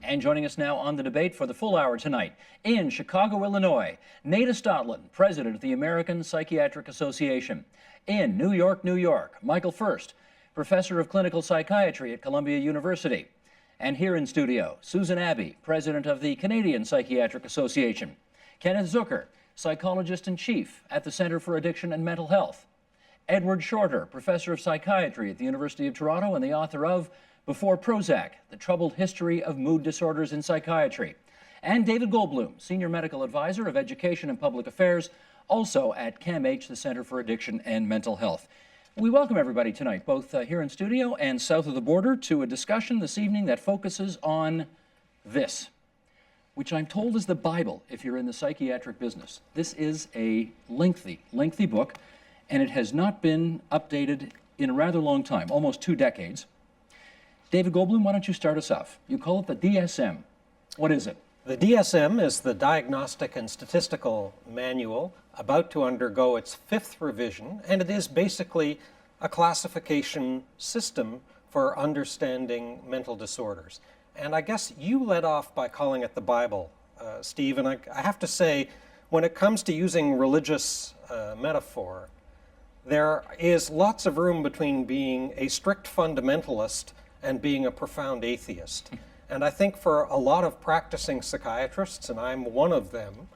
And joining us now on the debate for the full hour tonight, in Chicago, Illinois, Nada Stotland, president of the American Psychiatric Association. In New York, New York, Michael First, professor of clinical psychiatry at Columbia University. And here in studio, Susan Abbey, president of the Canadian Psychiatric Association. Kenneth Zucker, psychologist-in-chief at the Center for Addiction and Mental Health. Edward Shorter, professor of psychiatry at the University of Toronto and the author of Before Prozac, The Troubled History of Mood Disorders in Psychiatry. And David Goldbloom, senior medical advisor of education and public affairs, also at CAMH, the Center for Addiction and Mental Health. We welcome everybody tonight, both here in studio and south of the border, to a discussion this evening that focuses on this, which I'm told is the Bible if you're in the psychiatric business. This is a lengthy book, and it has not been updated in a rather long time, almost 2 decades. David Goldbloom, why don't you start us off? You call it the DSM. What is it? The DSM is the Diagnostic and Statistical Manual, about to undergo its 5th revision, and it is basically a classification system for understanding mental disorders. And I guess you led off by calling it the Bible, Steve, and I have to say, when it comes to using religious metaphor, there is lots of room between being a strict fundamentalist and being a profound atheist. And I think for a lot of practicing psychiatrists, and I'm one of them,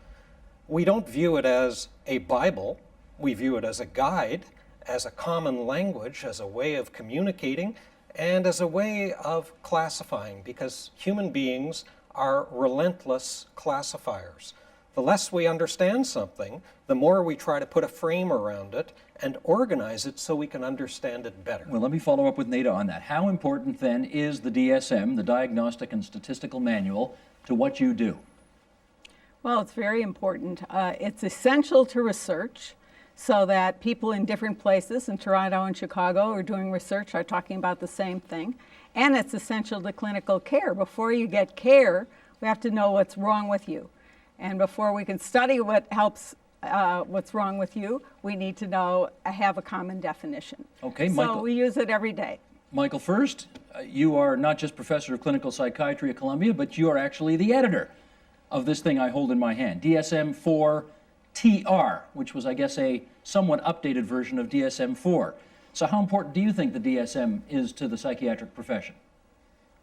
we don't view it as a Bible. We view it as a guide, as a common language, as a way of communicating, and as a way of classifying, because human beings are relentless classifiers. The less we understand something, the more we try to put a frame around it and organize it so we can understand it better. Well, let me follow up with Nada on that. How important then is the DSM, the Diagnostic and Statistical Manual, to what you do? Well, it's very important. It's essential to research so that people in different places in Toronto and Chicago are doing research are talking about the same thing. And it's essential to clinical care. Before you get care, we have to know what's wrong with you. And before we can study what helps, what's wrong with you, we need to know, have a common definition. Okay, so Michael, we use it every day. Michael First, you are not just professor of clinical psychiatry at Columbia, but you are actually the editor of this thing I hold in my hand, DSM-4-TR, which was, I guess, a somewhat updated version of DSM-4. So how important do you think the DSM is to the psychiatric profession?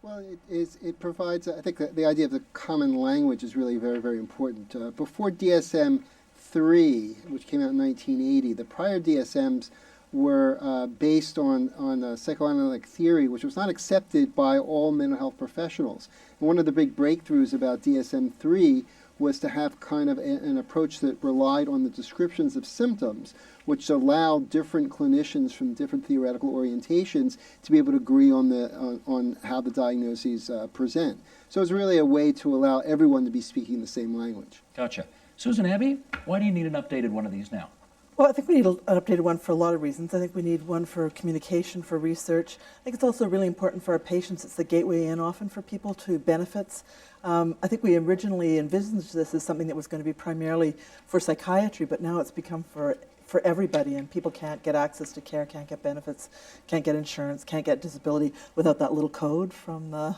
Well, it provides, I think the idea of the common language is really very, very important. Before DSM-3, which came out in 1980, the prior DSMs were based on psychoanalytic theory, which was not accepted by all mental health professionals. And one of the big breakthroughs about DSM-3 was to have kind of an approach that relied on the descriptions of symptoms, which allowed different clinicians from different theoretical orientations to be able to agree on how the diagnoses present. So it's really a way to allow everyone to be speaking the same language. Gotcha. Susan Abbey, why do you need an updated one of these now? Well, I think we need an updated one for a lot of reasons. I think we need one for communication, for research. I think it's also really important for our patients. It's the gateway in often for people to benefits. I think we originally envisaged this as something that was going to be primarily for psychiatry, but now it's become for everybody, and people can't get access to care, can't get benefits, can't get insurance, can't get disability without that little code from the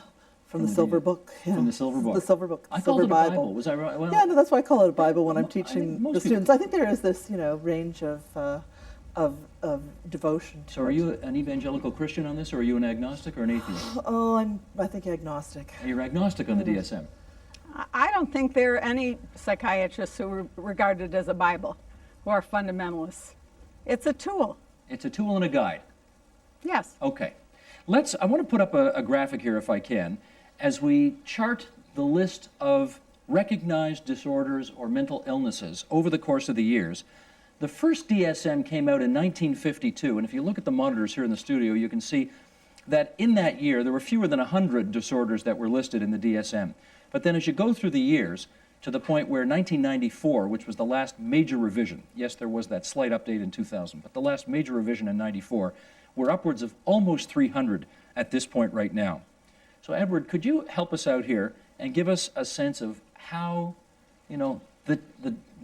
Silver Book. Yeah. From the Silver Book. The Silver Book. I called it a Bible. Was I right? Well, yeah, no, that's why I call it a Bible when I'm teaching the students. I think there is this, range of devotion. So are you an evangelical Christian on this, or are you an agnostic or an atheist? Oh, I think agnostic. You're agnostic on the DSM. I don't think there are any psychiatrists who are regarded as a Bible, who are fundamentalists. It's a tool. It's a tool and a guide. Yes. Okay. I want to put up a graphic here, if I can, as we chart the list of recognized disorders or mental illnesses over the course of the years. The first DSM came out in 1952, and if you look at the monitors here in the studio, you can see that in that year there were fewer than 100 disorders that were listed in the DSM. But then as you go through the years, to the point where 1994, which was the last major revision, yes, there was that slight update in 2000, but the last major revision in 94, we're upwards of almost 300 at this point right now. So Edward, could you help us out here and give us a sense of how, the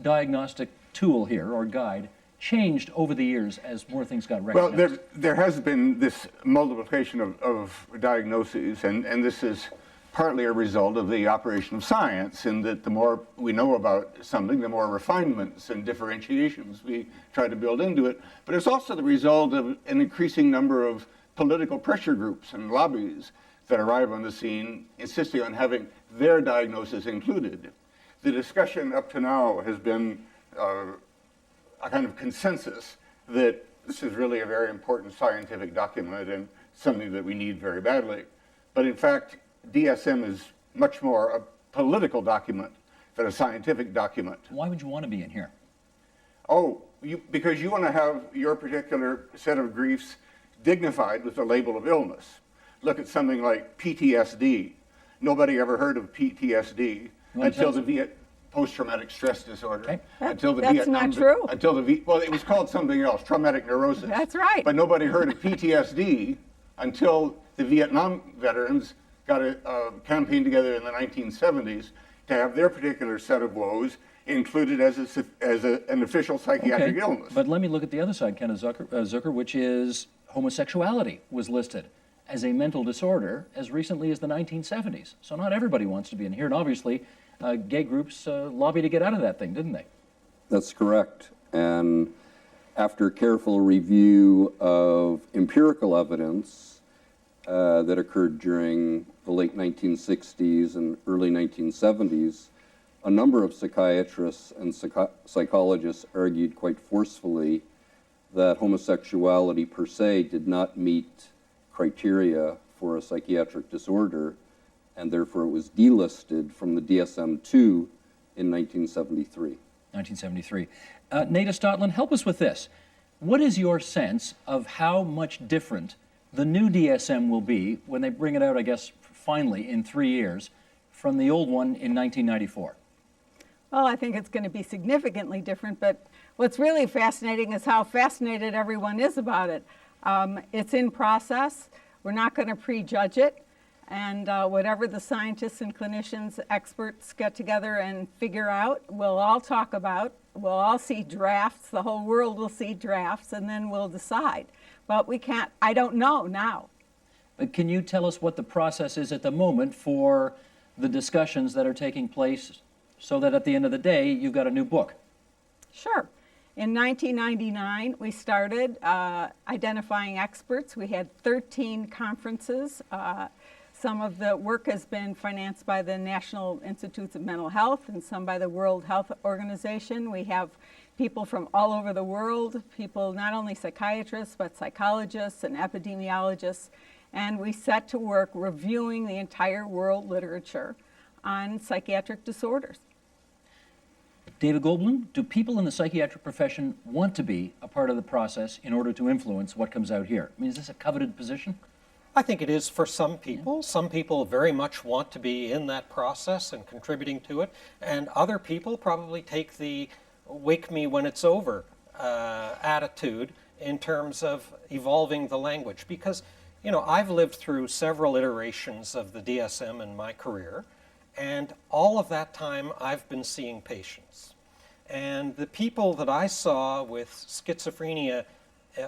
diagnostic tool here, or guide, changed over the years as more things got recognized? Well, there has been this multiplication of diagnoses, and this is partly a result of the operation of science, in that the more we know about something, the more refinements and differentiations we try to build into it. But it's also the result of an increasing number of political pressure groups and lobbies that arrive on the scene, insisting on having their diagnosis included. The discussion up to now has been a kind of consensus that this is really a very important scientific document and something that we need very badly. But in fact, DSM is much more a political document than a scientific document. Why would you want to be in here? Oh, because you want to have your particular set of griefs dignified with the label of illness. Look at something like PTSD. Nobody ever heard of PTSD until the post-traumatic stress disorder. Okay. Until the That's Vietnam, not true. Until the well, it was called something else, traumatic neurosis. That's right. But nobody heard of PTSD until the Vietnam veterans got a campaign together in the 1970s to have their particular set of woes included as an official psychiatric illness. But let me look at the other side, Kenneth Zucker, which is homosexuality was listed as a mental disorder as recently as the 1970s. So not everybody wants to be in here, and obviously gay groups lobbied to get out of that thing, didn't they? That's correct. And after careful review of empirical evidence that occurred during the late 1960s and early 1970s, a number of psychiatrists and psychologists argued quite forcefully that homosexuality per se did not meet criteria for a psychiatric disorder, and therefore it was delisted from the DSM-2 in 1973. 1973. Nada Stotland, help us with this. What is your sense of how much different the new DSM will be when they bring it out, I guess, finally in 3 years, from the old one in 1994? Well, I think it's going to be significantly different, but what's really fascinating is how fascinated everyone is about it. It's in process. We're not going to prejudge it. And whatever the scientists and clinicians, experts get together and figure out, we'll all talk about, we'll all see drafts, the whole world will see drafts, and then we'll decide. But we can't, I don't know now. But can you tell us what the process is at the moment for the discussions that are taking place so that at the end of the day, you've got a new book? Sure. In 1999, we started identifying experts. We had 13 conferences. Some of the work has been financed by the National Institutes of Mental Health and some by the World Health Organization. We have people from all over the world, people, not only psychiatrists, but psychologists and epidemiologists. And we set to work reviewing the entire world literature on psychiatric disorders. David Goldbloom, do people in the psychiatric profession want to be a part of the process in order to influence what comes out here? I mean, is this a coveted position? I think it is for some people. Yeah. Some people very much want to be in that process and contributing to it, and other people probably take the wake me when it's over attitude in terms of evolving the language. Because, you know, I've lived through several iterations of the DSM in my career, and all of that time I've been seeing patients. And the people that I saw with schizophrenia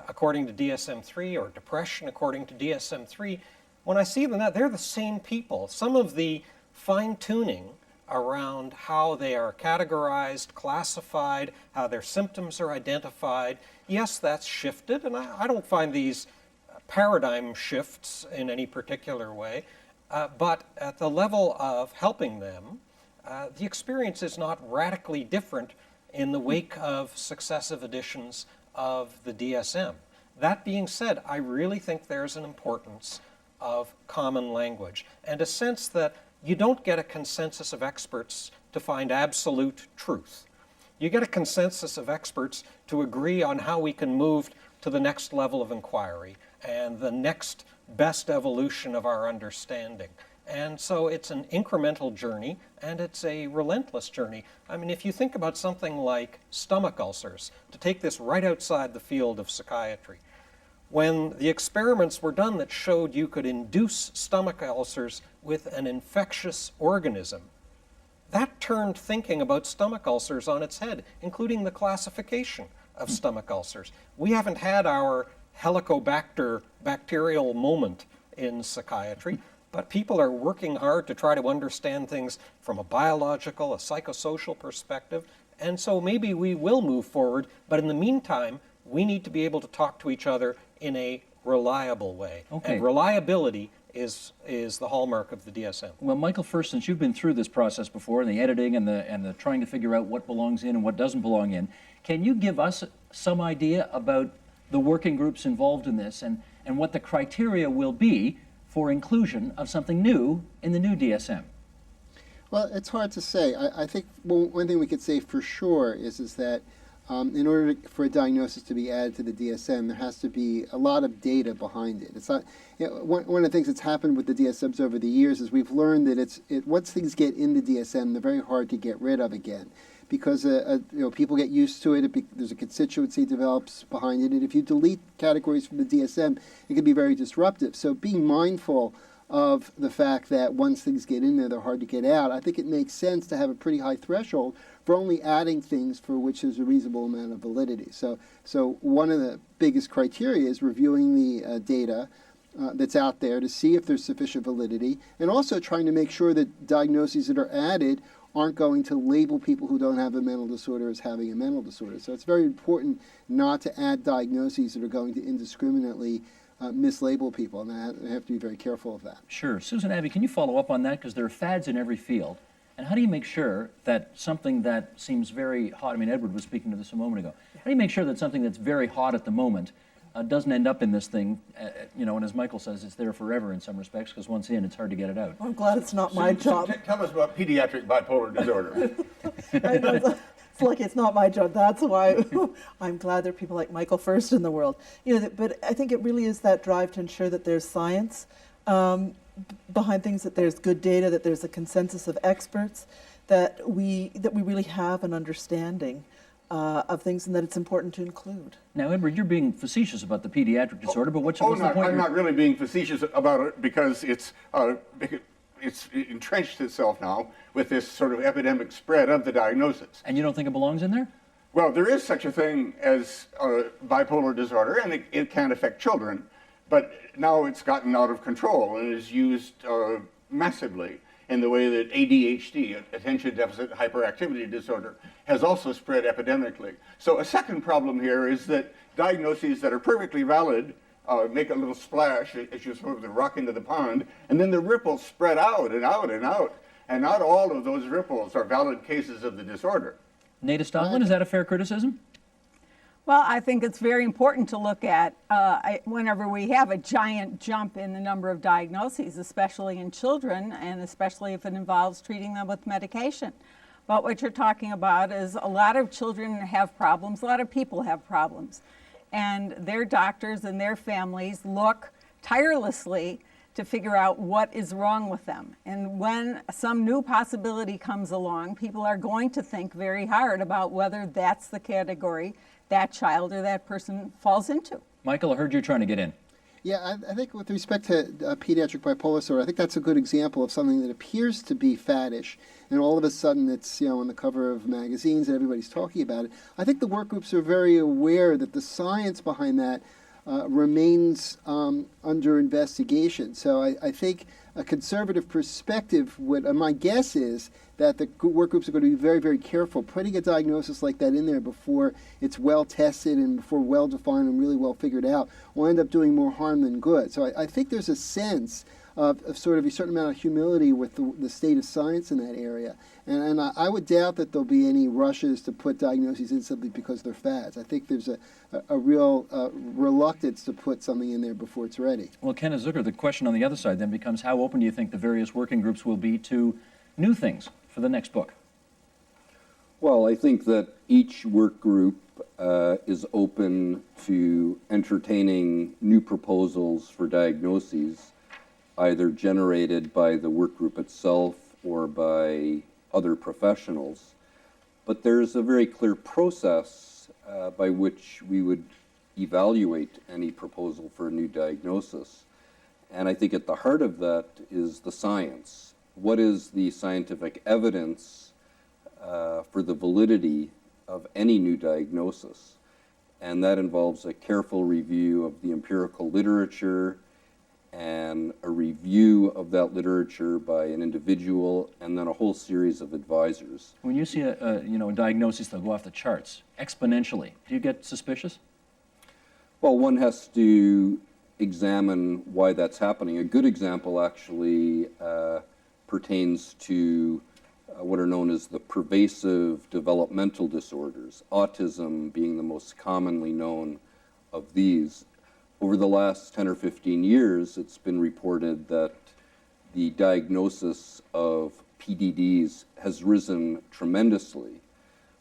according to DSM-3 or depression according to DSM-3, when I see them, they're the same people. Some of the fine-tuning around how they are categorized, classified, how their symptoms are identified, yes, that's shifted, and I don't find these paradigm shifts in any particular way, but at the level of helping them, the experience is not radically different in the wake of successive editions of the DSM. That being said, I really think there's an importance of common language and a sense that you don't get a consensus of experts to find absolute truth. You get a consensus of experts to agree on how we can move to the next level of inquiry and the next best evolution of our understanding. And so it's an incremental journey, and it's a relentless journey. I mean, if you think about something like stomach ulcers, to take this right outside the field of psychiatry, when the experiments were done that showed you could induce stomach ulcers with an infectious organism, that turned thinking about stomach ulcers on its head, including the classification of stomach ulcers. We haven't had our Helicobacter bacterial moment in psychiatry, but people are working hard to try to understand things from a biological, a psychosocial perspective, and so maybe we will move forward, but in the meantime, we need to be able to talk to each other in a reliable way. Okay. And reliability is the hallmark of the DSM. Well, Michael, first, since you've been through this process before, and the editing and the trying to figure out what belongs in and what doesn't belong in, can you give us some idea about the working groups involved in this and what the criteria will be for inclusion of something new in the new DSM? Well, it's hard to say. I think one thing we could say for sure is that in order for a diagnosis to be added to the DSM, there has to be a lot of data behind it. It's not one of the things that's happened with the DSMs over the years is we've learned that once things get in the DSM, they're very hard to get rid of again, because people get used to it. There's a constituency develops behind it, and if you delete categories from the DSM, it can be very disruptive. So being mindful of the fact that once things get in there, they're hard to get out, I think it makes sense to have a pretty high threshold for only adding things for which there's a reasonable amount of validity. So one of the biggest criteria is reviewing the data that's out there to see if there's sufficient validity, and also trying to make sure that diagnoses that are added aren't going to label people who don't have a mental disorder as having a mental disorder. So it's very important not to add diagnoses that are going to indiscriminately mislabel people, and I have to be very careful of that. Sure. Susan, Abbey, can you follow up on that? Because there are fads in every field. And how do you make sure that something that seems very hot, I mean, Edward was speaking to this a moment ago, how do you make sure that something that's very hot at the moment doesn't end up in this thing, and as Michael says, it's there forever in some respects, because once in, it's hard to get it out. I'm glad it's not my job. Tell us about pediatric bipolar disorder. It's lucky it's not my job. That's why I'm glad there are people like Michael first in the world. But I think it really is that drive to ensure that there's science behind things, that there's good data, that there's a consensus of experts, that we really have an understanding of things, and that it's important to include. Now, Edward, you're being facetious about the pediatric disorder, but what's the point? I'm not really being facetious about it, because it's entrenched itself now with this sort of epidemic spread of the diagnosis. And you don't think it belongs in there? Well, there is such a thing as bipolar disorder, and it can affect children, but now it's gotten out of control and is used massively in the way that ADHD, attention deficit hyperactivity disorder, has also spread epidemically. So a second problem here is that diagnoses that are perfectly valid make a little splash as you sort of rock into the pond, and then the ripples spread out and out and out, and not all of those ripples are valid cases of the disorder. Nada Stotland, is that a fair criticism? Well, I think it's very important to look at whenever we have a giant jump in the number of diagnoses, especially in children, and especially if it involves treating them with medication. But what you're talking about is a lot of children have problems, a lot of people have problems, and their doctors and their families look tirelessly to figure out what is wrong with them. And when some new possibility comes along, people are going to think very hard about whether that's the category that child or that person falls into. Michael, I heard you're trying to get in. Yeah, I think with respect to pediatric bipolar disorder, I think that's a good example of something that appears to be faddish, and all of a sudden it's on the cover of magazines and everybody's talking about it. I think the work groups are very aware that the science behind that remains under investigation. So I think a conservative perspective my guess is that the work groups are going to be very, very careful putting a diagnosis like that in there before it's well tested and before well defined and really well figured out will end up doing more harm than good. So I think there's a sense of sort of a certain amount of humility with the state of science in that area. And I would doubt that there'll be any rushes to put diagnoses in simply because they're fads. I think there's a real reluctance to put something in there before it's ready. Well, Kenneth Zucker, the question on the other side then becomes, how open do you think the various working groups will be to new things for the next book? Well, I think that each work group is open to entertaining new proposals for diagnoses, either generated by the work group itself or by other professionals. But there's a very clear process by which we would evaluate any proposal for a new diagnosis. And I think at the heart of that is the science. What is the scientific evidence for the validity of any new diagnosis? And that involves a careful review of the empirical literature and a review of that literature by an individual and then a whole series of advisors. When you see a diagnosis that'll go off the charts exponentially, do you get suspicious? Well, one has to examine why that's happening. A good example actually pertains to what are known as the pervasive developmental disorders, autism being the most commonly known of these. Over the last 10 or 15 years, it's been reported that the diagnosis of PDDs has risen tremendously.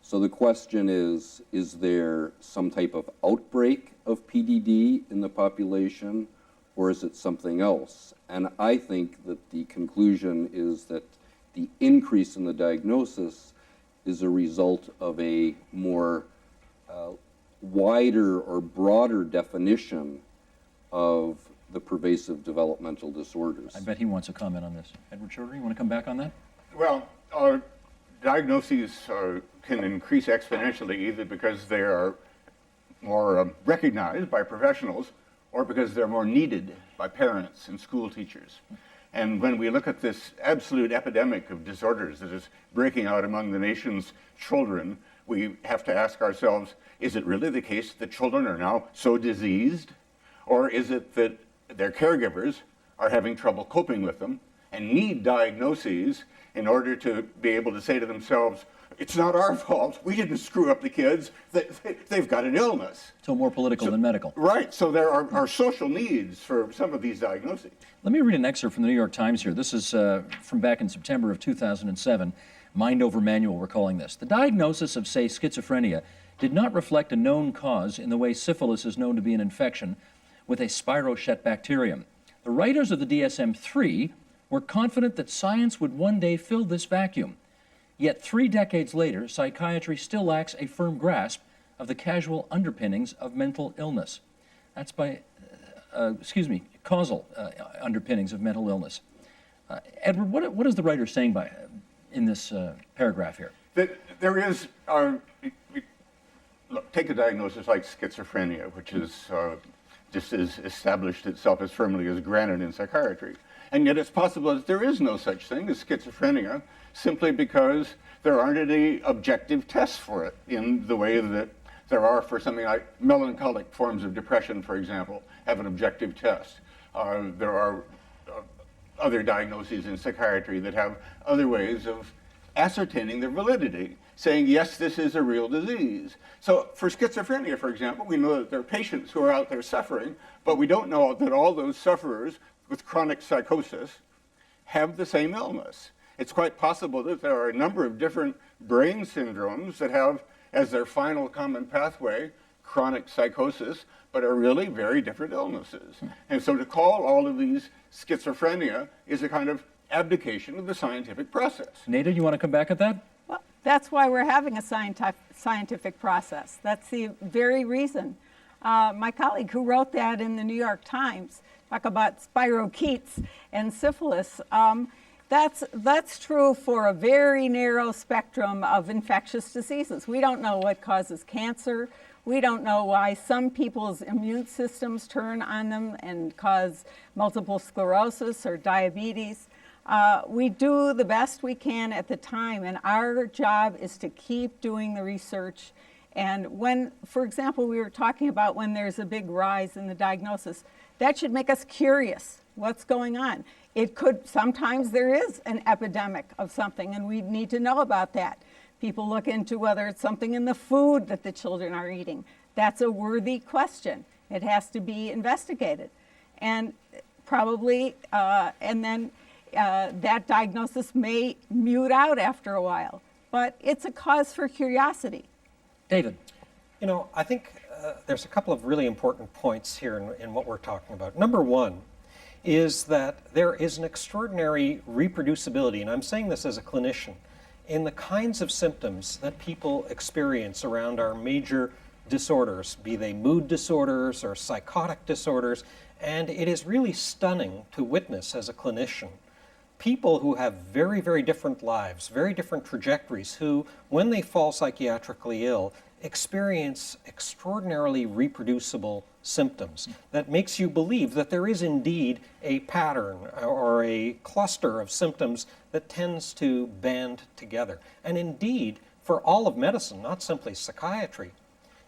So the question is there some type of outbreak of PDD in the population, or is it something else? And I think that the conclusion is that the increase in the diagnosis is a result of a more wider or broader definition of the pervasive developmental disorders. I bet he wants a comment on this. Edward Schroeder, you want to come back on that? Well, diagnoses can increase exponentially either because they are more recognized by professionals or because they're more needed by parents and school teachers. And when we look at this absolute epidemic of disorders that is breaking out among the nation's children, we have to ask ourselves, is it really the case that children are now so diseased? Or is it that their caregivers are having trouble coping with them and need diagnoses in order to be able to say to themselves, it's not our fault, we didn't screw up the kids, they've got an illness. So more political than medical. Right, so there are social needs for some of these diagnoses. Let me read an excerpt from the New York Times here. This is from back in September of 2007. Mind Over Manual, we're calling this. The diagnosis of, say, schizophrenia did not reflect a known cause in the way syphilis is known to be an infection with a spirochete bacterium. The writers of the DSM-3 were confident that science would one day fill this vacuum. Yet 3 decades later, psychiatry still lacks a firm grasp of the causal underpinnings of mental illness. That's by, causal underpinnings of mental illness. Edward, what is the writer saying in this paragraph here? That there is, look, take a diagnosis like schizophrenia, which is just has established itself as firmly as granite in psychiatry. And yet it's possible that there is no such thing as schizophrenia simply because there aren't any objective tests for it in the way that there are for something like melancholic forms of depression, for example, have an objective test. There are other diagnoses in psychiatry that have other ways of ascertaining their validity, saying, yes, this is a real disease. So for schizophrenia, for example, we know that there are patients who are out there suffering, but we don't know that all those sufferers with chronic psychosis have the same illness. It's quite possible that there are a number of different brain syndromes that have as their final common pathway chronic psychosis, but are really very different illnesses. And so to call all of these schizophrenia is a kind of abdication of the scientific process. Nada, you want to come back at that? Well, that's why we're having a scientific process. That's the very reason. My colleague who wrote that in the New York Times, talk about spirochetes and syphilis, that's true for a very narrow spectrum of infectious diseases. We don't know what causes cancer. We don't know why some people's immune systems turn on them and cause multiple sclerosis or diabetes. We do the best we can at the time, and our job is to keep doing the research. And when, for example, we were talking about when there's a big rise in the diagnosis, that should make us curious. What's going on? It could, sometimes there is an epidemic of something, and we need to know about that. People look into whether it's something in the food that the children are eating. That's a worthy question. It has to be investigated. And probably, and then that diagnosis may mute out after a while. But it's a cause for curiosity. David. You know, I think there's a couple of really important points here in what we're talking about. Number one is that there is an extraordinary reproducibility, and I'm saying this as a clinician, in the kinds of symptoms that people experience around our major disorders, be they mood disorders or psychotic disorders, and it is really stunning to witness as a clinician people who have very, very different lives, very different trajectories, who, when they fall psychiatrically ill, experience extraordinarily reproducible symptoms, that makes you believe that there is indeed a pattern or a cluster of symptoms that tends to band together. And indeed, for all of medicine, not simply psychiatry,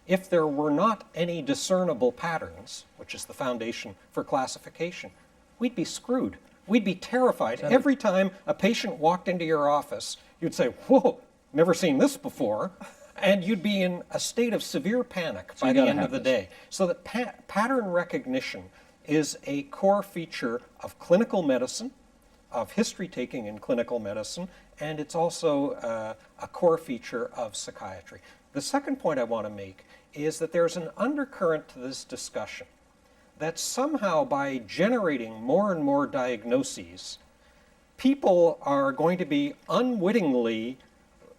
if there were not any discernible patterns, which is the foundation for classification, we'd be screwed. We'd be terrified. Every time a patient walked into your office, you'd say, whoa, never seen this before. And you'd be in a state of severe panic by the end of the day. So that pattern recognition is a core feature of clinical medicine, of history taking in clinical medicine, and it's also a core feature of psychiatry. The second point I want to make is that there's an undercurrent to this discussion that somehow by generating more and more diagnoses, people are going to be unwittingly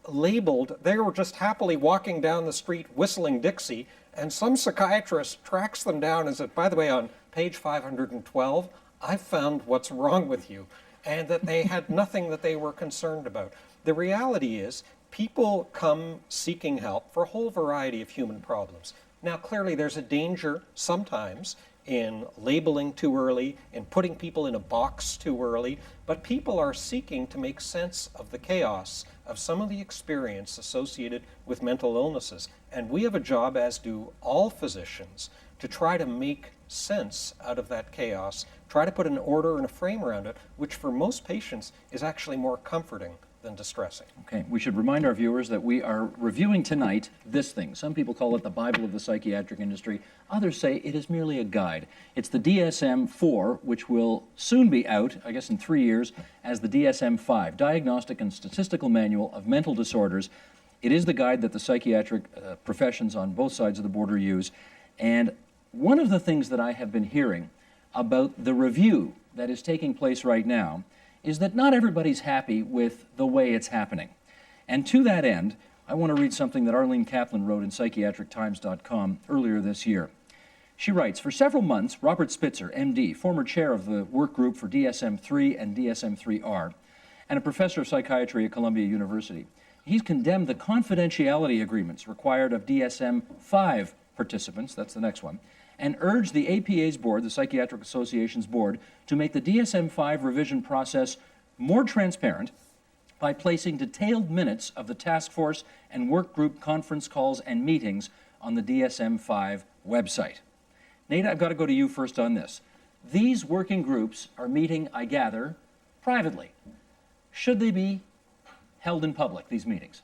labeled. They were just happily walking down the street whistling Dixie, and some psychiatrist tracks them down and says, by the way, on page 512, I found what's wrong with you, and that they had nothing that they were concerned about. The reality is, people come seeking help for a whole variety of human problems. Now, clearly, there's a danger sometimes in labeling too early, in putting people in a box too early, but people are seeking to make sense of the chaos of some of the experience associated with mental illnesses. And we have a job, as do all physicians, to try to make sense out of that chaos, try to put an order and a frame around it, which for most patients is actually more comforting than distressing. Okay, we should remind our viewers that we are reviewing tonight this thing. Some people call it the Bible of the psychiatric industry. Others say it is merely a guide. It's the DSM-4, which will soon be out, I guess in 3 years, as the DSM-5, Diagnostic and Statistical Manual of Mental Disorders. It is the guide that the psychiatric professions on both sides of the border use. And one of the things that I have been hearing about the review that is taking place right now is that not everybody's happy with the way it's happening. And to that end, I want to read something that Arlene Kaplan wrote in psychiatrictimes.com earlier this year. She writes, for several months, Robert Spitzer, MD, former chair of the work group for DSM-3 and DSM-3R, and a professor of psychiatry at Columbia University, he's condemned the confidentiality agreements required of DSM-5 participants, that's the next one, and urged the APA's board, the Psychiatric Association's board, to make the DSM-5 revision process more transparent by placing detailed minutes of the task force and work group conference calls and meetings on the DSM-5 website. Nate, I've got to go to you first on this. These working groups are meeting, I gather, privately. Should they be held in public, these meetings?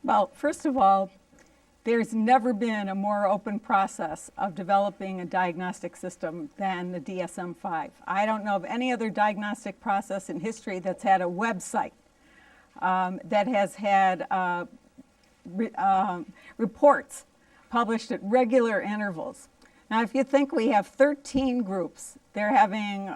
Well, first of all, there's never been a more open process of developing a diagnostic system than the DSM-5. I don't know of any other diagnostic process in history that's had a website, that has had reports published at regular intervals. Now, if you think we have 13 groups, they're having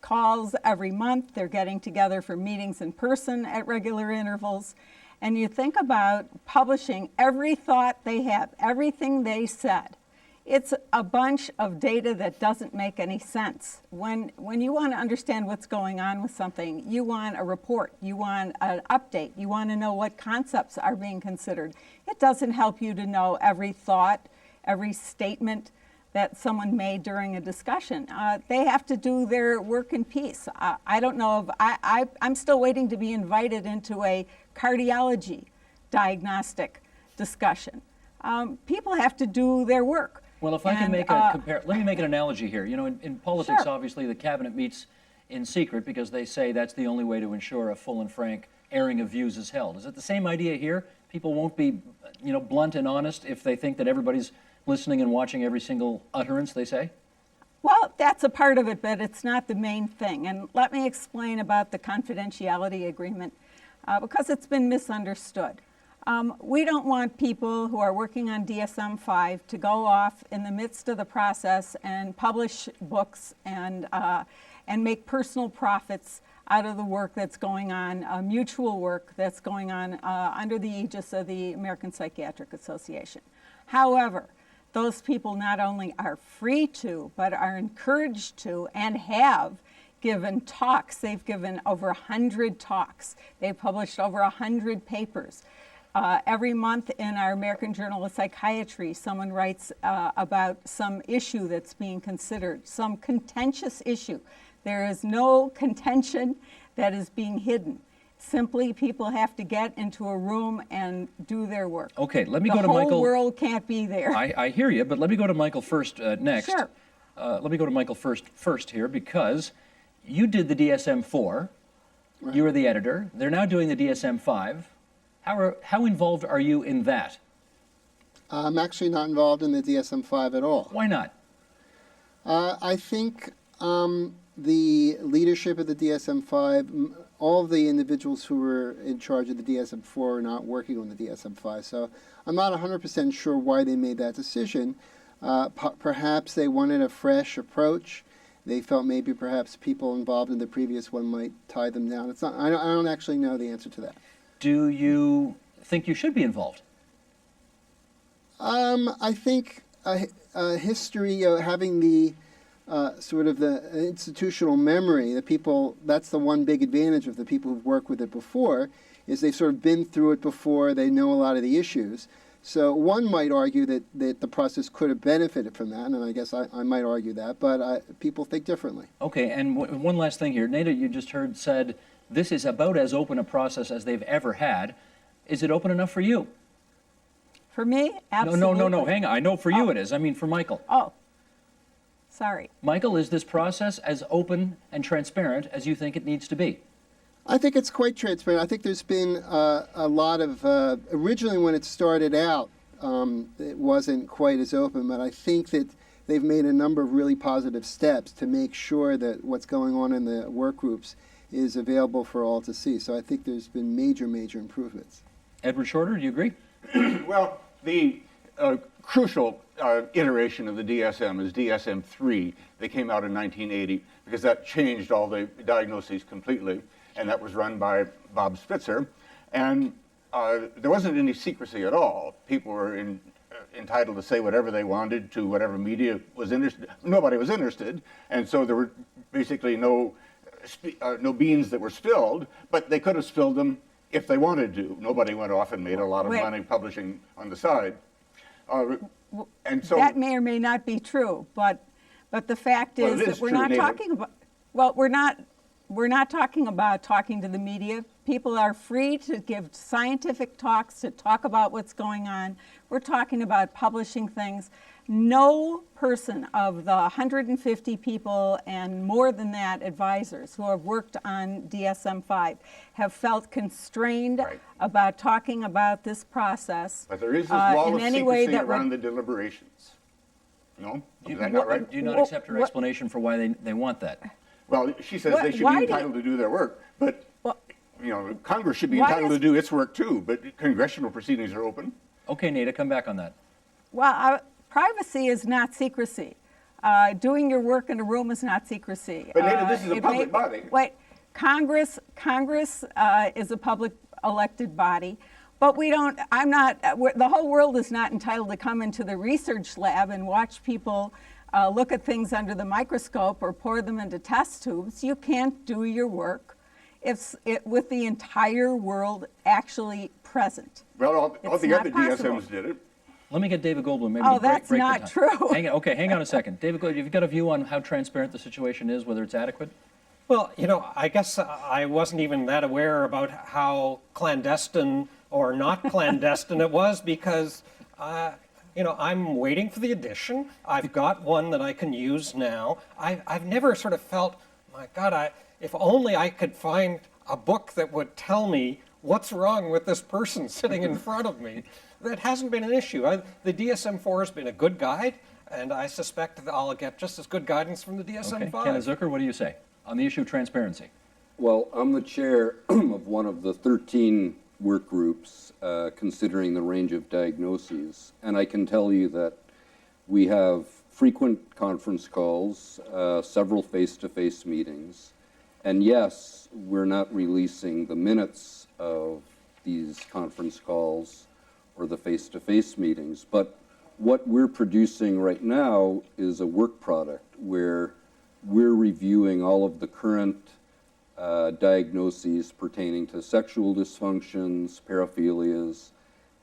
calls every month, they're getting together for meetings in person at regular intervals, and you think about publishing every thought they have, everything they said. It's a bunch of data that doesn't make any sense. When you want to understand what's going on with something, you want a report, you want an update, you want to know what concepts are being considered. It doesn't help you to know every thought, every statement that someone made during a discussion. They have to do their work in peace. I don't know if, I'm still waiting to be invited into a cardiology diagnostic discussion. People have to do their work. Well, if I can make let me make an analogy here. You know, in politics, Sure. Obviously, the cabinet meets in secret because they say that's the only way to ensure a full and frank airing of views is held. Is it the same idea here? People won't be, you know, blunt and honest if they think that everybody's listening and watching every single utterance they say? Well, that's a part of it, but it's not the main thing. And let me explain about the confidentiality agreement, because it's been misunderstood. We don't want people who are working on DSM-5 to go off in the midst of the process and publish books and make personal profits out of the work that's going on, mutual work that's going on under the aegis of the American Psychiatric Association. However, those people not only are free to, but are encouraged to and have given talks. They've given over 100 talks. They've published over 100 papers. Every month in our American Journal of Psychiatry, someone writes about some issue that's being considered, some contentious issue. There is no contention that is being hidden. Simply, people have to get into a room and do their work. Okay, let me go to The Michael. whole world can't be there. I hear you, but let me go to Michael first next. Sure. Let me go to Michael first here, because you did the DSM-4. Right. You were the editor. They're now doing the DSM-5. How involved are you in that? I'm actually not involved in the DSM-5 at all. Why not? I think the leadership of the DSM-5, all of the individuals who were in charge of the DSM-4 are not working on the DSM-5. So I'm not 100% sure why they made that decision. Perhaps they wanted a fresh approach. They felt maybe perhaps people involved in the previous one might tie them down. It's not. I don't actually know the answer to that. Do you think you should be involved? I think history, having the sort of the institutional memory, the people, that's the one big advantage of the people who've worked with it before, is they've sort of been through it before, they know a lot of the issues. So one might argue that the process could have benefited from that, and I guess I might argue that, but people think differently. Okay, and one last thing here. Neda, you just heard said, this is about as open a process as they've ever had. Is it open enough for you? For me, absolutely. No, hang on. I know for you it is. I mean for Michael. Oh, sorry. Michael, is this process as open and transparent as you think it needs to be? I think it's quite transparent. I think there's been a lot of, originally when it started out, it wasn't quite as open, but I think that they've made a number of really positive steps to make sure that what's going on in the work groups is available for all to see. So I think there's been major improvements. Edward Shorter, do you agree? Well, the crucial iteration of the DSM is DSM-3. They came out in 1980 because that changed all the diagnoses completely, and that was run by Bob Spitzer. And there wasn't any secrecy at all. People were entitled to say whatever they wanted to whatever media was interested. Nobody was interested, and so there were basically no beans that were spilled, but they could have spilled them if they wanted to. Nobody went off and made a lot of money publishing on the side. And so that may or may not be true, but the fact is that we're not talking about, well, we're not talking about talking to the media. People are free to give scientific talks, to talk about what's going on. We're talking about publishing things. No person of the 150 people and more than that advisors who have worked on DSM-5 have felt constrained about talking about this process. But there is this wall of secrecy that around the deliberations. No? Is that not right? Do you not accept her explanation for why they want that? Well, she says they should be entitled to do their work, but Congress should be entitled to do its work too, but congressional proceedings are open. Okay, Neda, come back on that. Well, privacy is not secrecy. Doing your work in a room is not secrecy. But Neda, this is a public body. Wait, Congress is a public elected body, but we don't, the whole world is not entitled to come into the research lab and watch people look at things under the microscope or pour them into test tubes. You can't do your work with the entire world actually present. Well, all the other possible. DSMs did it. Let me get David Goldbloom. Maybe that's break not the time. true. Hang on a second. David Goldbloom, you've got a view on how transparent the situation is, whether it's adequate? Well, I guess I wasn't even that aware about how clandestine or not clandestine it was because, I'm waiting for the edition. I've got one that I can use now. I've never sort of felt, my God, if only I could find a book that would tell me what's wrong with this person sitting in front of me. That hasn't been an issue. The DSM-4 has been a good guide, and I suspect that I'll get just as good guidance from the DSM-5. Okay. Ken Zucker, what do you say on the issue of transparency? Well, I'm the chair of one of the 13 work groups considering the range of diagnoses, and I can tell you that we have frequent conference calls, several face-to-face meetings, and yes, we're not releasing the minutes of these conference calls or the face-to-face meetings, but what we're producing right now is a work product where we're reviewing all of the current diagnoses pertaining to sexual dysfunctions, paraphilias,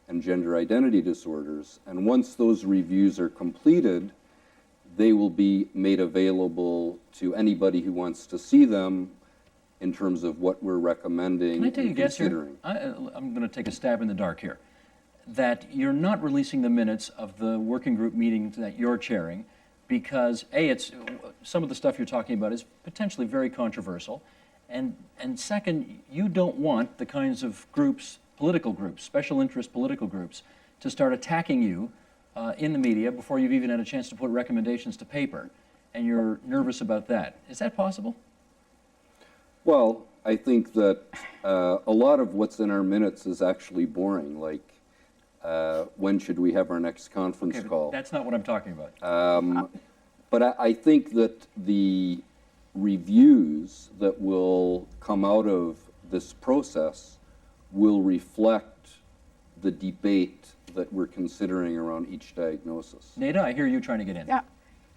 and gender identity disorders. And once those reviews are completed, they will be made available to anybody who wants to see them in terms of what we're recommending. Can I take a and guess here? considering. I'm going to take a stab in the dark here. That you're not releasing the minutes of the working group meeting that you're chairing because, A, it's some of the stuff you're talking about is potentially very controversial, and second, you don't want the kinds of groups, political groups, special interest political groups, to start attacking you in the media before you've even had a chance to put recommendations to paper, and you're nervous about that. Is that possible? Well, I think that a lot of what's in our minutes is actually boring, like when should we have our next conference Okay, but call? that's not what I'm talking about. But I think that the reviews that will come out of this process will reflect the debate that we're considering around each diagnosis. Nada, I hear you trying to get in. Yeah.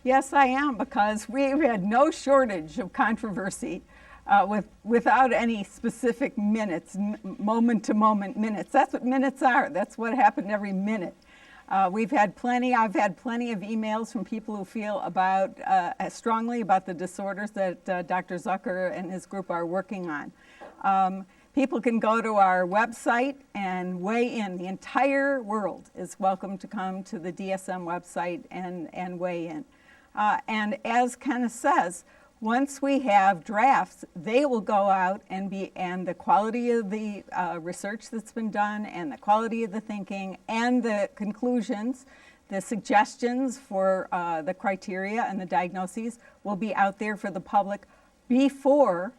Yes, I am, because we've had no shortage of controversy without any specific minutes, moment-to-moment minutes. That's what minutes are. That's what happened every minute. I've had plenty of emails from people who feel strongly about the disorders that Dr. Zucker and his group are working on. People can go to our website and weigh in. The entire world is welcome to come to the DSM website and weigh in. And as Kenneth says, once we have drafts, they will go out and the quality of the research that's been done and the quality of the thinking and the conclusions, the suggestions for the criteria and the diagnoses will be out there for the public before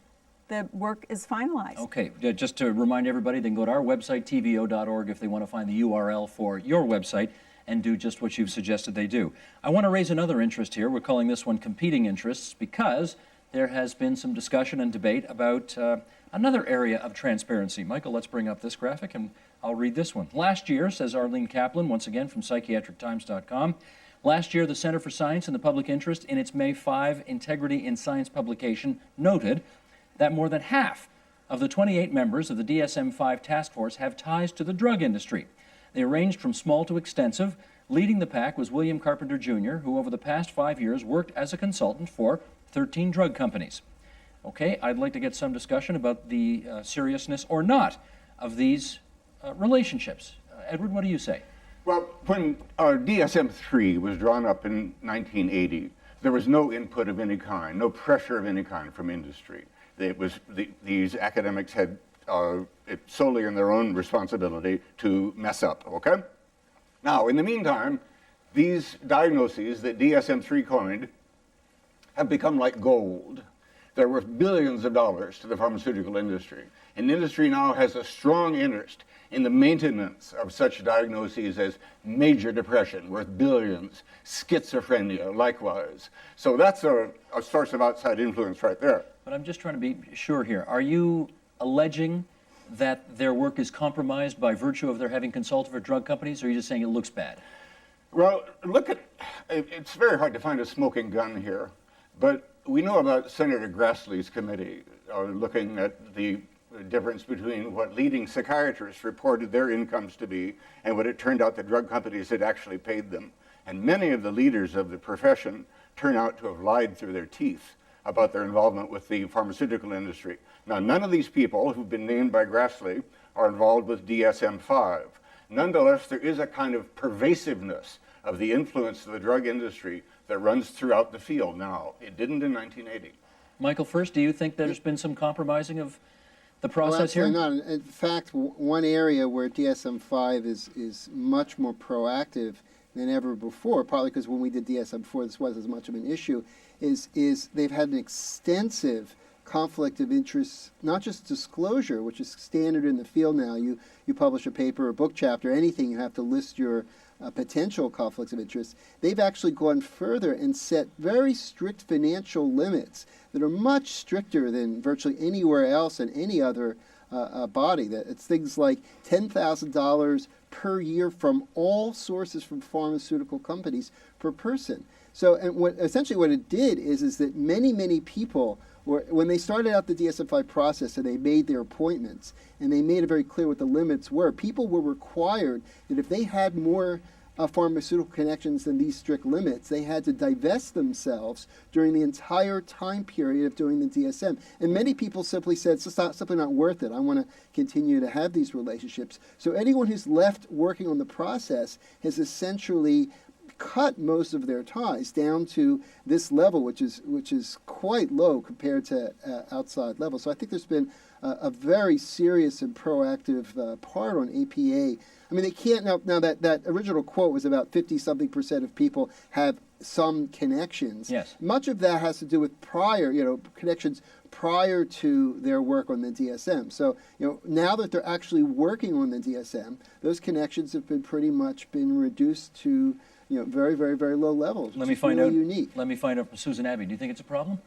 the work is finalized. Okay, just to remind everybody, they can go to our website, tvo.org, if they want to find the URL for your website and do just what you've suggested they do. I want to raise another interest here. We're calling this one competing interests because there has been some discussion and debate about another area of transparency. Michael, let's bring up this graphic and I'll read this one. Last year, says Arlene Kaplan, once again from psychiatrictimes.com, last year the Center for Science and the Public Interest in its May 5 Integrity in Science publication noted that more than half of the 28 members of the DSM-5 task force have ties to the drug industry. They ranged from small to extensive. Leading the pack was William Carpenter Jr., who over the past 5 years worked as a consultant for 13 drug companies. Okay, I'd like to get some discussion about the seriousness or not of these relationships. Edward, what do you say? Well, when DSM-3 was drawn up in 1980, there was no input of any kind, no pressure of any kind from industry. These academics had it solely in their own responsibility to mess up, okay? Now, in the meantime, these diagnoses that DSM-3 coined have become like gold. They're worth billions of dollars to the pharmaceutical industry. And industry now has a strong interest in the maintenance of such diagnoses as major depression, worth billions, schizophrenia, likewise. So that's a source of outside influence right there. But I'm just trying to be sure here. Are you alleging that their work is compromised by virtue of their having consulted for drug companies, or are you just saying it looks bad? Well, it's very hard to find a smoking gun here, but we know about Senator Grassley's committee looking at the difference between what leading psychiatrists reported their incomes to be and what it turned out the drug companies had actually paid them. And many of the leaders of the profession turn out to have lied through their teeth about their involvement with the pharmaceutical industry. Now, none of these people who've been named by Grassley are involved with DSM-5. Nonetheless, there is a kind of pervasiveness of the influence of the drug industry that runs throughout the field now. It didn't in 1980. Michael, first, do you think there's been some compromising of the process here? Absolutely not. In fact, one area where DSM-5 is much more proactive than ever before, partly because when we did DSM-4, this wasn't as much of an issue, is they've had an extensive conflict of interest, not just disclosure, which is standard in the field now. You publish a paper, a book chapter, anything, you have to list your potential conflicts of interest. They've actually gone further and set very strict financial limits that are much stricter than virtually anywhere else in any other body. That it's things like $10,000 per year from all sources from pharmaceutical companies per person. So, and essentially what it did is that many people when they started out the DSM-5 process and they made their appointments and they made it very clear what the limits were, people were required that if they had more pharmaceutical connections than these strict limits, they had to divest themselves during the entire time period of doing the DSM. And many people simply said, it's just simply not worth it. I want to continue to have these relationships. So anyone who's left working on the process has essentially cut most of their ties down to this level, which is quite low compared to outside levels. So I think there's been a very serious and proactive part on APA. I mean, they can't now that original quote was about 50-something% of people have some connections. Yes. Much of that has to do with prior, connections prior to their work on the DSM. So, now that they're actually working on the DSM, those connections have been pretty much been reduced to, very, very, very low levels. Let me find really out. Unique. Let me find out from Susan Abbey. Do you think it's a problem?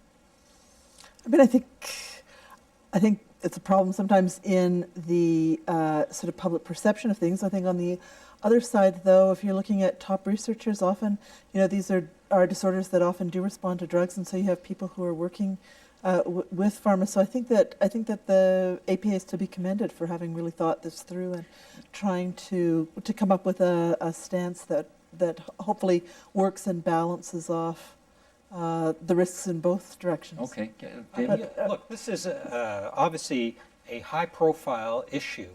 I mean, I think it's a problem sometimes in the sort of public perception of things. I think on the other side, though, if you're looking at top researchers, often, these are disorders that often do respond to drugs, and so you have people who are working with pharma. So I think that the APA is to be commended for having really thought this through and trying to come up with a stance that hopefully works and balances off the risks in both directions. Okay, David? Look, this is obviously a high-profile issue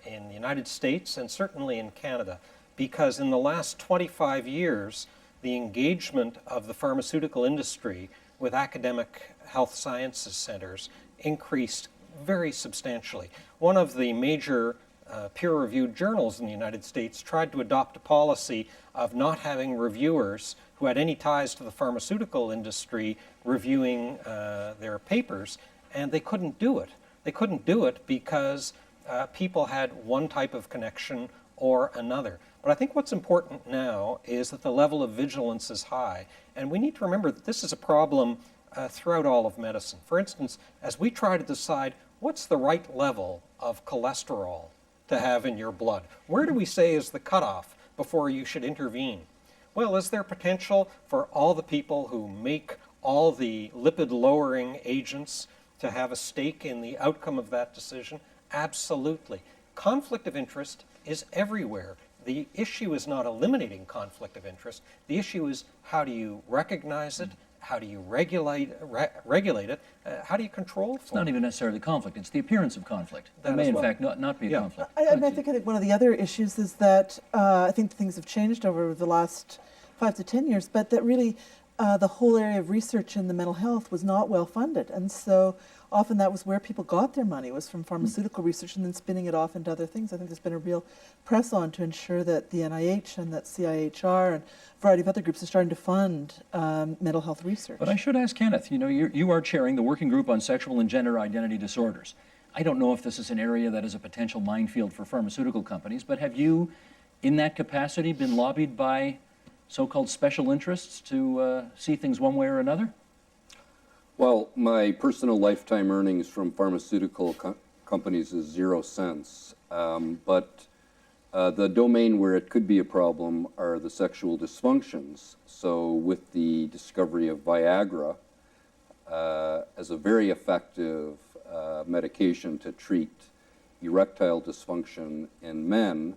in the United States and certainly in Canada, because in the last 25 years, the engagement of the pharmaceutical industry with academic health sciences centers increased very substantially. One of the major peer-reviewed journals in the United States tried to adopt a policy of not having reviewers who had any ties to the pharmaceutical industry reviewing their papers, and they couldn't do it. They couldn't do it because people had one type of connection or another. But I think what's important now is that the level of vigilance is high, and we need to remember that this is a problem throughout all of medicine. For instance, as we try to decide what's the right level of cholesterol to have in your blood, where do we say is the cutoff before you should intervene? Well, is there potential for all the people who make all the lipid-lowering agents to have a stake in the outcome of that decision? Absolutely. Conflict of interest is everywhere. The issue is not eliminating conflict of interest. The issue is how do you recognize it? How do you regulate it? How do you control it? It's not even necessarily conflict. It's the appearance of conflict. That may, in fact, not be a conflict. I think one of the other issues is that I think things have changed over the last 5 to 10 years, but that really the whole area of research in the mental health was not well funded. And so often that was where people got their money, was from pharmaceutical research and then spinning it off into other things. I think there's been a real press on to ensure that the NIH and that CIHR and a variety of other groups are starting to fund mental health research. But I should ask Kenneth, you are chairing the working group on sexual and gender identity disorders. I don't know if this is an area that is a potential minefield for pharmaceutical companies, but have you, in that capacity, been lobbied by so-called special interests to see things one way or another? Well, my personal lifetime earnings from pharmaceutical companies is 0 cents, but the domain where it could be a problem are the sexual dysfunctions. So with the discovery of Viagra as a very effective medication to treat erectile dysfunction in men,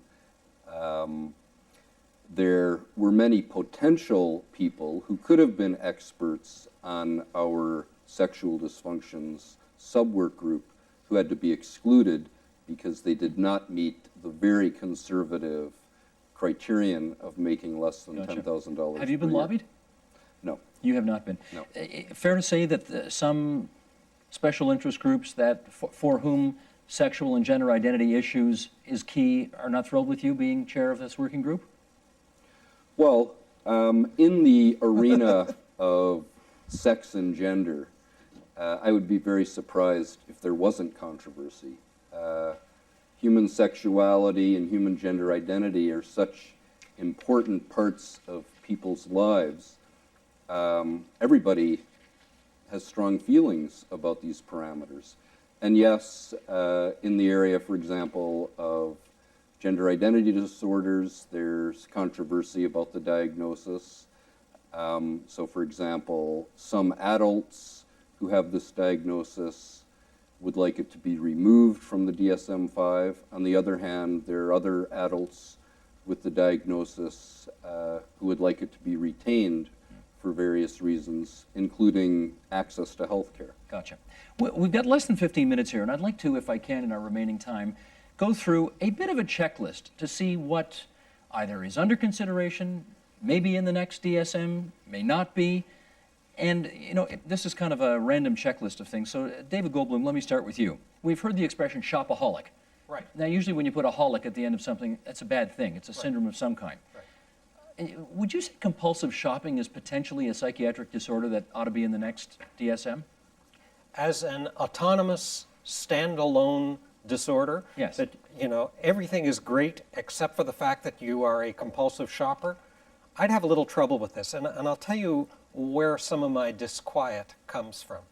there were many potential people who could have been experts on our sexual dysfunctions subwork group who had to be excluded because they did not meet the very conservative criterion of making less than $10,000. Have you been lobbied? No. You have not been? No. Fair to say that some special interest groups that for whom sexual and gender identity issues is key are not thrilled with you being chair of this working group? Well, in the arena of sex and gender, I would be very surprised if there wasn't controversy. Human sexuality and human gender identity are such important parts of people's lives. Everybody has strong feelings about these parameters. And yes, in the area, for example, of gender identity disorders, there's controversy about the diagnosis. So for example, some adults who have this diagnosis would like it to be removed from the DSM-5. On the other hand, there are other adults with the diagnosis who would like it to be retained for various reasons, including access to health care. Gotcha. We've got less than 15 minutes here, and I'd like to, if I can in our remaining time, go through a bit of a checklist to see what either is under consideration, maybe in the next DSM, may not be. And, you know, this is kind of a random checklist of things. So, David Goldbloom, let me start with you. We've heard the expression shopaholic. Right. Now, usually when you put a holic at the end of something, that's a bad thing. It's a syndrome of some kind. Would you say compulsive shopping is potentially a psychiatric disorder that ought to be in the next DSM? As an autonomous, standalone disorder, Yes. that, you know, everything is great except for the fact that you are a compulsive shopper, I'd have a little trouble with this. And I'll tell you where some of my disquiet comes from.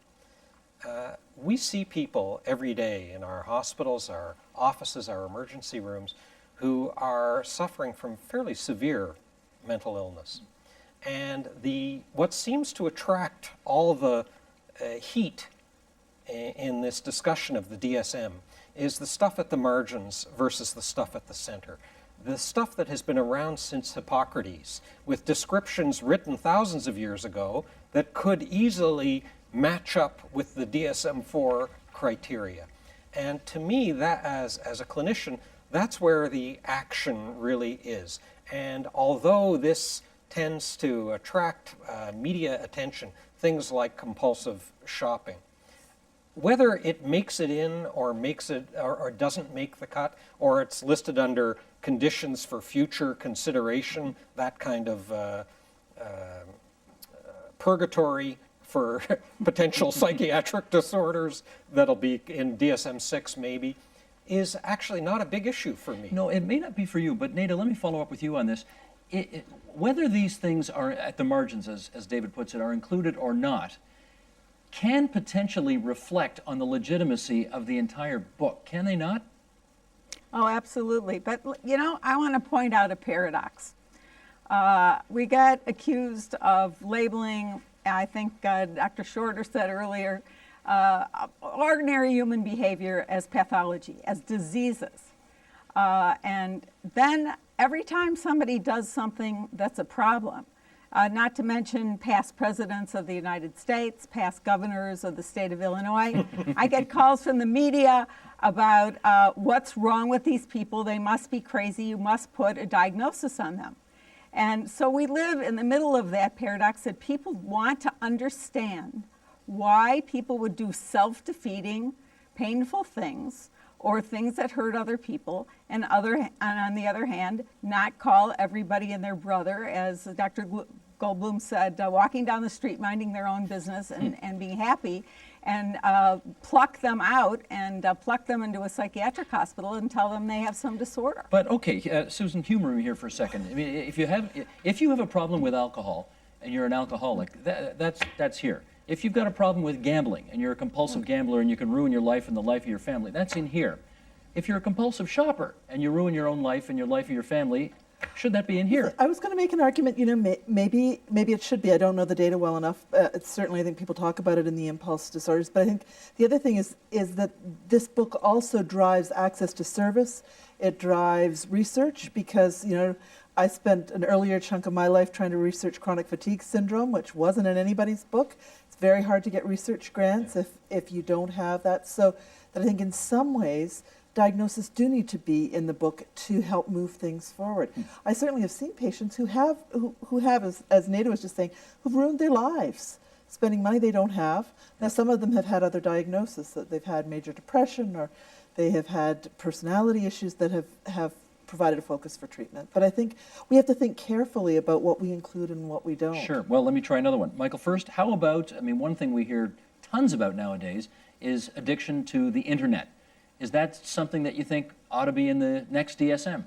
We see people every day in our hospitals, our offices, our emergency rooms, who are suffering from fairly severe mental illness. And what seems to attract all the heat in this discussion of the DSM is the stuff at the margins versus the stuff at the center. The stuff that has been around since Hippocrates, with descriptions written thousands of years ago that could easily match up with the DSM-4 criteria. And to me, that as a clinician, that's where the action really is. And although this tends to attract media attention, things like compulsive shopping, whether it makes it in or makes it or doesn't make the cut, or it's listed under conditions for future consideration, that kind of purgatory for potential psychiatric disorders that'll be in DSM-6 maybe, is actually not a big issue for me. No, it may not be for you, but Nada, let me follow up with you on this. Whether these things are at the margins, as David puts it, are included or not, can potentially reflect on the legitimacy of the entire book, can they not? Oh, absolutely. But, you know, I want to point out a paradox. We got accused of labeling, I think Dr. Shorter said earlier, ordinary human behavior as pathology, as diseases. And then every time somebody does something that's a problem, not to mention past presidents of the United States, past governors of the state of Illinois, I get calls from the media about what's wrong with these people. They must be crazy. You must put a diagnosis on them. And so we live in the middle of that paradox that people want to understand why people would do self-defeating, painful things or things that hurt other people, and on the other hand, not call everybody and their brother, as Dr. Goldbloom said, walking down the street, minding their own business and being happy, and pluck them out and pluck them into a psychiatric hospital and tell them they have some disorder. But okay, Susan, humor me here for a second. I mean, if you have a problem with alcohol and you're an alcoholic, that's here. If you've got a problem with gambling and you're a compulsive gambler and you can ruin your life and the life of your family, that's in here. If you're a compulsive shopper and you ruin your own life and your life of your family, should that be in here? I was going to make an argument, you know, maybe it should be. I don't know the data well enough. It's certainly, I think people talk about it in the impulse disorders, but I think the other thing is that this book also drives access to service. It drives research because, you know, I spent an earlier chunk of my life trying to research chronic fatigue syndrome, which wasn't in anybody's book. It's very hard to get research grants if you don't have that. So that I think in some ways, diagnoses do need to be in the book to help move things forward. I certainly have seen patients who have, as Nada was just saying, who've ruined their lives, spending money they don't have. Now, some of them have had other diagnoses, that they've had major depression or they have had personality issues that have provided a focus for treatment. But I think we have to think carefully about what we include and what we don't. Sure. Well, let me try another one. Michael, first, how about, I mean, one thing we hear tons about nowadays is addiction to the internet. Is that something that you think ought to be in the next DSM?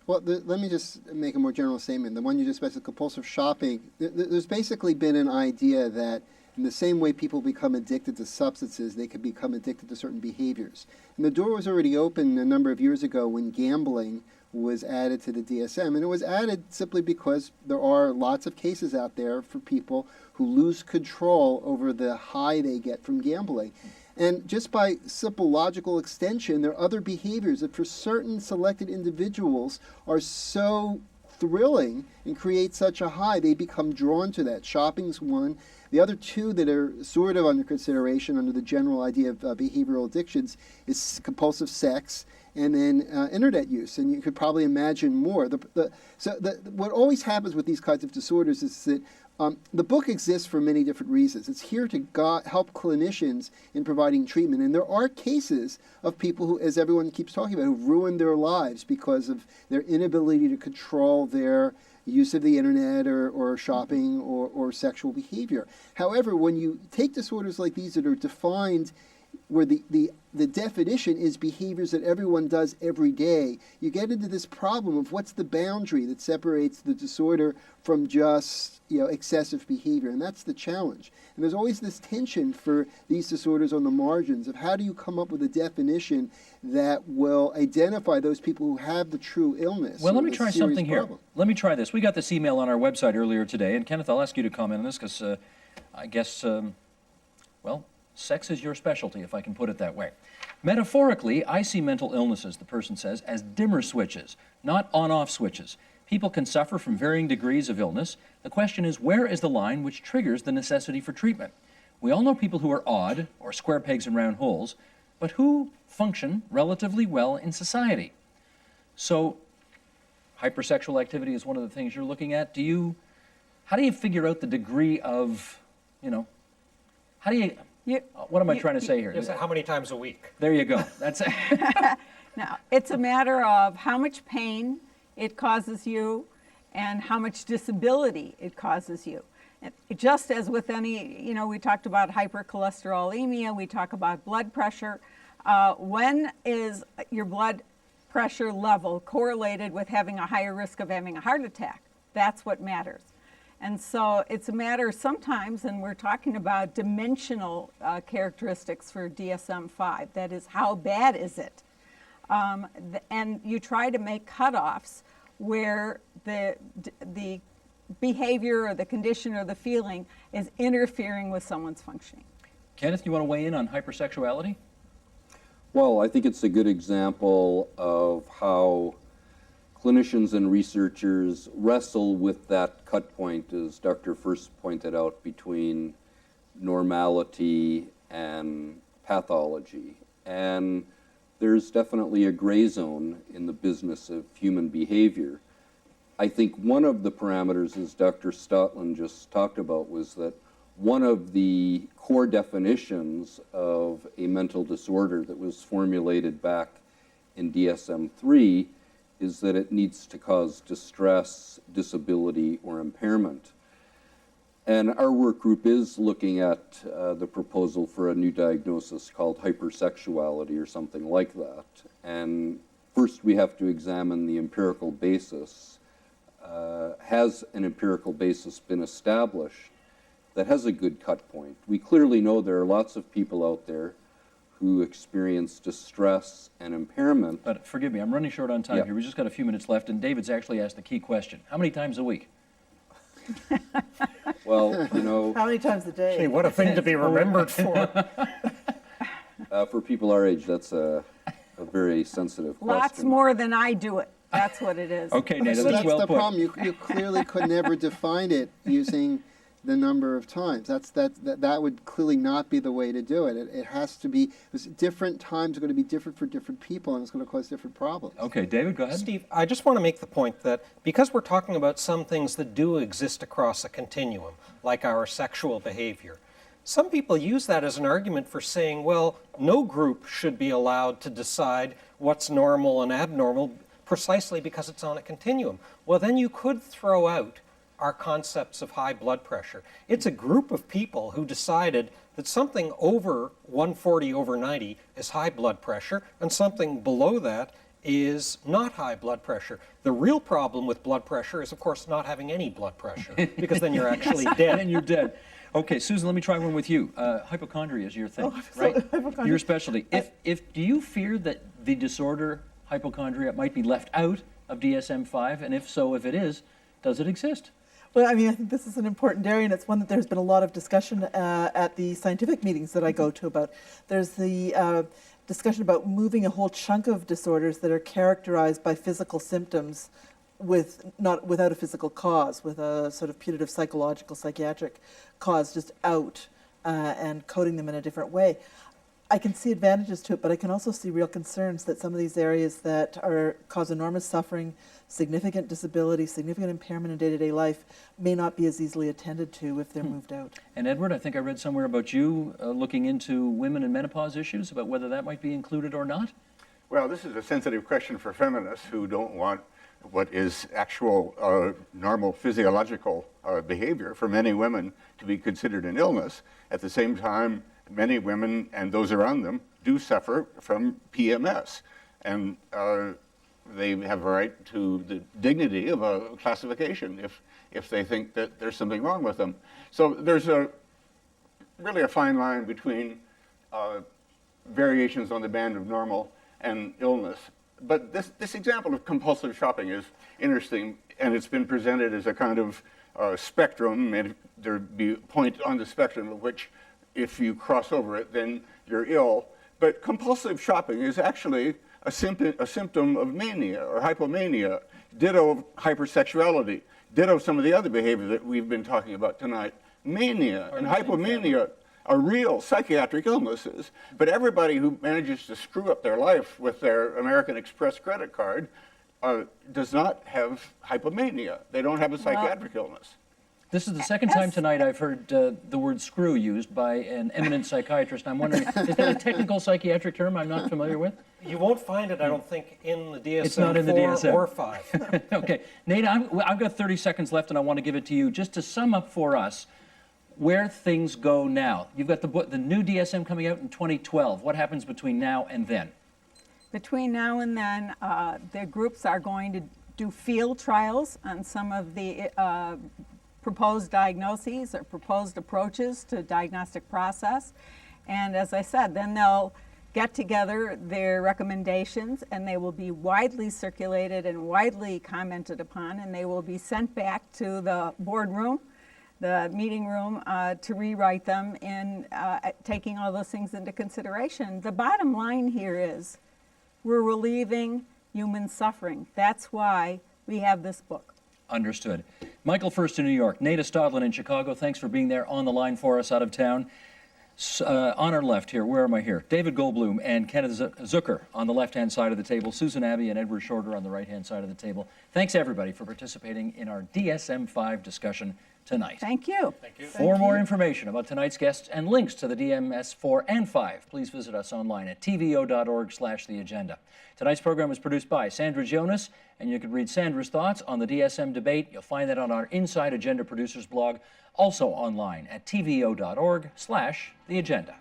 Well, let me just make a more general statement. The one you just mentioned, compulsive shopping, there's basically been an idea that In the same way people become addicted to substances, they can become addicted to certain behaviors. And the door was already open a number of years ago when gambling was added to the DSM. And it was added simply because there are lots of cases out there for people who lose control over the high they get from gambling. And just by simple logical extension, there are other behaviors that for certain selected individuals are so thrilling and create such a high, they become drawn to that. Shopping's one. The other two that are sort of under consideration under the general idea of behavioral addictions is compulsive sex and then internet use. And you could probably imagine more. What always happens with these kinds of disorders is that the book exists for many different reasons. It's here to help clinicians in providing treatment. And there are cases of people who, as everyone keeps talking about, who've ruined their lives because of their inability to control their use of the internet or shopping or sexual behavior. However, when you take disorders like these that are defined where the definition is behaviors that everyone does every day, you get into this problem of what's the boundary that separates the disorder from just excessive behavior, and that's the challenge. And there's always this tension for these disorders on the margins of how do you come up with a definition that will identify those people who have the true illness. Well, let me try something here. Let me try this. We got this email on our website earlier today, and Kenneth, I'll ask you to comment on this because I guess, well, sex is your specialty, if I can put it that way. Metaphorically, I see mental illnesses, the person says, as dimmer switches, not on-off switches. People can suffer from varying degrees of illness. The question is, where is the line which triggers the necessity for treatment? We all know people who are odd, or square pegs in round holes, but who function relatively well in society. So, hypersexual activity is one of the things you're looking at. How do you figure out the degree of, how do you... what am I trying to say here? How many times a week? There you go. That's it. Now, it's a matter of how much pain it causes you and how much disability it causes you. Just as with any, we talked about hypercholesterolemia, we talk about blood pressure. When is your blood pressure level correlated with having a higher risk of having a heart attack? That's what matters. And so it's a matter sometimes, and we're talking about dimensional characteristics for DSM-5. That is, how bad is it? And you try to make cutoffs where the behavior or the condition or the feeling is interfering with someone's functioning. Kenneth, you want to weigh in on hypersexuality? Well, I think it's a good example of how clinicians and researchers wrestle with that cut point, as Dr. First pointed out, between normality and pathology. And there's definitely a gray zone in the business of human behavior. I think one of the parameters, as Dr. Stotland just talked about, was that one of the core definitions of a mental disorder that was formulated back in DSM-3 is that it needs to cause distress, disability, or impairment. And our work group is looking at the proposal for a new diagnosis called hypersexuality or something like that. And first we have to examine the empirical basis. Has an empirical basis been established that has a good cut point? We clearly know there are lots of people out there who experience distress and impairment. But forgive me, I'm running short on time here. We just got a few minutes left, and David's actually asked the key question. How many times a week? Well, How many times a day? Hey, what a thing to be remembered for. For people our age, that's a very sensitive question. Lots more than I do it. That's what it is. Okay, Nada, So that's that's well the put. problem. You clearly could never define it using the number of times. That would clearly not be the way to do it. It has to be, different times are going to be different for different people, and it's going to cause different problems. Okay, David, go ahead. Steve, I just want to make the point that because we're talking about some things that do exist across a continuum, like our sexual behavior, some people use that as an argument for saying, well, no group should be allowed to decide what's normal and abnormal precisely because it's on a continuum. Well, then you could throw out our concepts of high blood pressure. It's a group of people who decided that something over 140/90 is high blood pressure and something below that is not high blood pressure. The real problem with blood pressure is, of course, not having any blood pressure, because then you're actually dead. And you're dead. Okay, Susan, let me try one with you. Hypochondria is your thing, right? Hypochondria. Your specialty. Do you fear that the disorder hypochondria might be left out of DSM-5, and if so, if it is, does it exist? Well, I mean, I think this is an important area, and it's one that there's been a lot of discussion at the scientific meetings that I go to about. There's the discussion about moving a whole chunk of disorders that are characterized by physical symptoms without a physical cause, with a sort of putative psychological, psychiatric cause just out and coding them in a different way. I can see advantages to it, but I can also see real concerns that some of these areas that cause enormous suffering, significant disability, significant impairment in day-to-day life may not be as easily attended to if they're moved out. And Edward, I think I read somewhere about you looking into women and menopause issues, about whether that might be included or not? Well, this is a sensitive question for feminists who don't want what is actual normal physiological behavior for many women to be considered an illness. At the same time, many women and those around them do suffer from PMS, and they have a right to the dignity of a classification if they think that there's something wrong with them. So there's really a fine line between variations on the band of normal and illness. But this example of compulsive shopping is interesting, and it's been presented as a kind of spectrum, and there'd be a point on the spectrum of which, if you cross over it, then you're ill. But compulsive shopping is actually a symptom of mania or hypomania, ditto hypersexuality, ditto some of the other behavior that we've been talking about tonight. Mania and hypomania are real psychiatric illnesses, but everybody who manages to screw up their life with their American Express credit card does not have hypomania. They don't have a psychiatric illness. This is the second time tonight I've heard the word screw used by an eminent psychiatrist. I'm wondering, is that a technical psychiatric term I'm not familiar with? You won't find it, I don't think, in the DSM-4 It's not in the DSM. or 5. Okay, Nate, I've got 30 seconds left, and I want to give it to you just to sum up for us where things go now. You've got the new DSM coming out in 2012. What happens between now and then? Between now and then, the groups are going to do field trials on some of the proposed diagnoses or proposed approaches to diagnostic process. And as I said, then they'll get together their recommendations, and they will be widely circulated and widely commented upon, and they will be sent back to the boardroom, the meeting room, to rewrite them in taking all those things into consideration. The bottom line here is we're relieving human suffering. That's why we have this book. Understood. Michael First in New York, Nate Stodlin in Chicago, thanks for being there on the line for us out of town. On our left here, where am I here? David Goldbloom and Kenneth Zucker on the left-hand side of the table, Susan Abbey and Edward Shorter on the right-hand side of the table. Thanks, everybody, for participating in our DSM-5 discussion tonight. Thank you. Thank you. For more information about tonight's guests and links to the DMS4 and 5, please visit us online at tvo.org/theagenda. Tonight's program was produced by Sandra Jonas, and you can read Sandra's thoughts on the DSM debate. You'll find that on our Inside Agenda Producers blog, also online at tvo.org/theagenda.